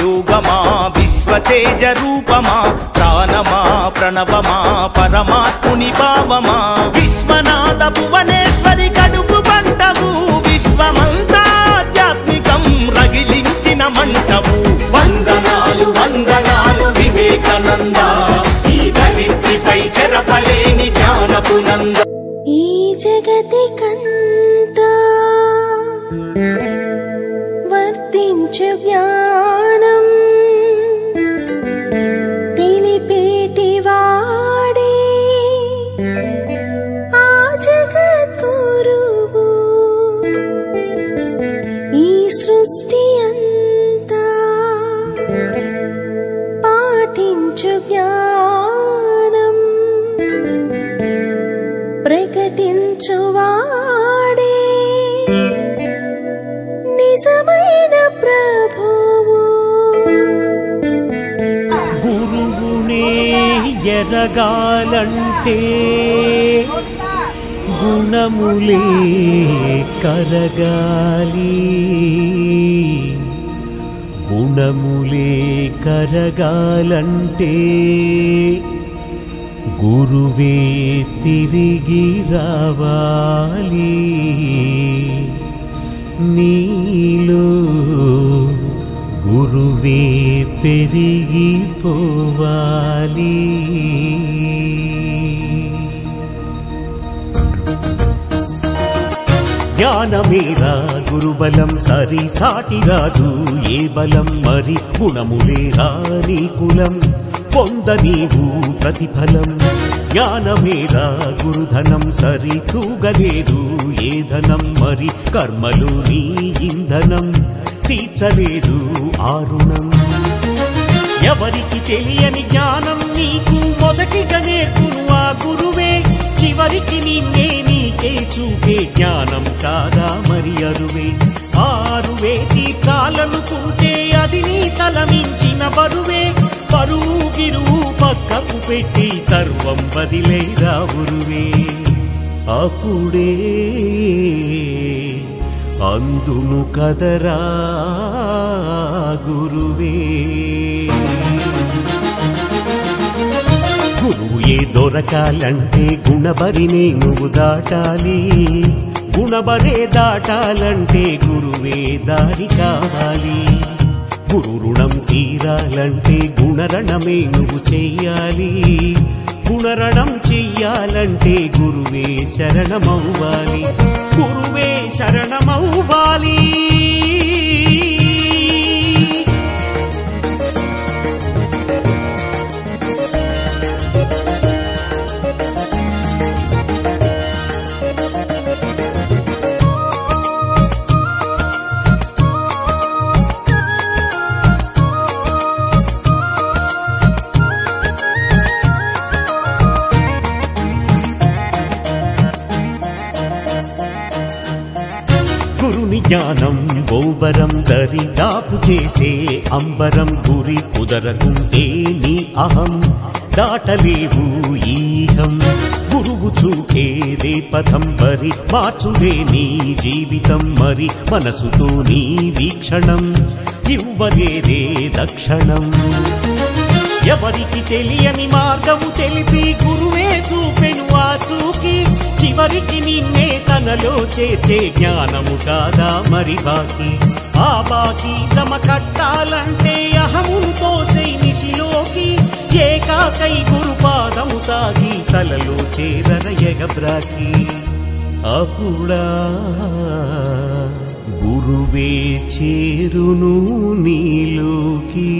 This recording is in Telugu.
యోగమా విశ్వతేజ రూపమా ప్రాణమా ప్రణవమా పరమాత్ముని భావమా విశ్వనాథ భువనేశ్వరి కడుపు పంటవు విశ్వమంతా ఆధ్యాత్మికం రగిలించిన మంటవు వందనాలు వందనాలు వివేకానంద ఈ ధరిత్రిపై చెరపలేని జ్ఞానపు నంద ఈ జగతికంతా వర్తించు జ్ఞానం తెలిపేటి వాడే ఆ జగద్గురువు ఈ సృష్టి అంతా పాటించు జ్ఞానం ప్రకటించువాడే నిజమైన ప్రభువు గురువునే ఎరగాలంటే గుణములే కరగాలి గుణములే కరగాలంటే గురువే తిరిగి రావాలి నీలో గురువే పెరిగిపోవాలి జ్ఞానమేరా గురుబలం సరి సాటి రాదు ఏ బలం మరి గుణములేరా నీ కులం పొంద నీవు ప్రతిఫలం జ్ఞానమేరా గురుధనం సరి తూగలేదు ఏ ధనం మరి కర్మలు నీ ఇంధనం తీర్చలేదు ఆరుణం ఎవరికి తెలియని జ్ఞానం నీకు మొదటిగా నేర్పును ఆ గురువే చివరికి నిన్నే నీకే చూపే జ్ఞానం కాదా మరి అరువే ఆరువే తీర్చాలనుకుంటే అది నీ తలమించిన బరువే పరువు గిరువు పక్కకు పెట్టి సర్వం బదిలేరా గురువే అప్పుడే అందును కదరా గురువే గురువు ఏ దొరకాలంటే గుణబరినే నువ్వు దాటాలి గుణబరే దాటాలంటే గురువే దారి కావాలి గురు రుణం తీరాలంటే గుణరణమే నువ్వు చెయ్యాలి గుణరణం చెయ్యాలంటే గురువే శరణమవ్వాలి గురువే శరణమవ్వాలి గురుని జ్ఞానం బౌబరం దరిదాపు చేసే అంబరం గురి కుదరకుంటే నీ అహం దాటలేవు ఈహం గురువు చూపేదే పథం మరి మార్చులే నీ జీవితం మరి మనసుతో నీ వీక్షణం ఇవ్వలేదే దక్షణం ఎవరికి తెలియని మార్గము తెలిపి గురువే చూపెను ఆ చూకి చివరికి నిన్నే తనలో చేర్చే జ్ఞానము కాదా మరి బాకి ఆ బాకి జమ కట్టాలంటే అహమును తోసే నిశిలోకి ఏకాకై గురుపాదము తాగి తలలో చేరన ఎగబ్రాకి అప్పుడా గురువే చేరును నీలోకి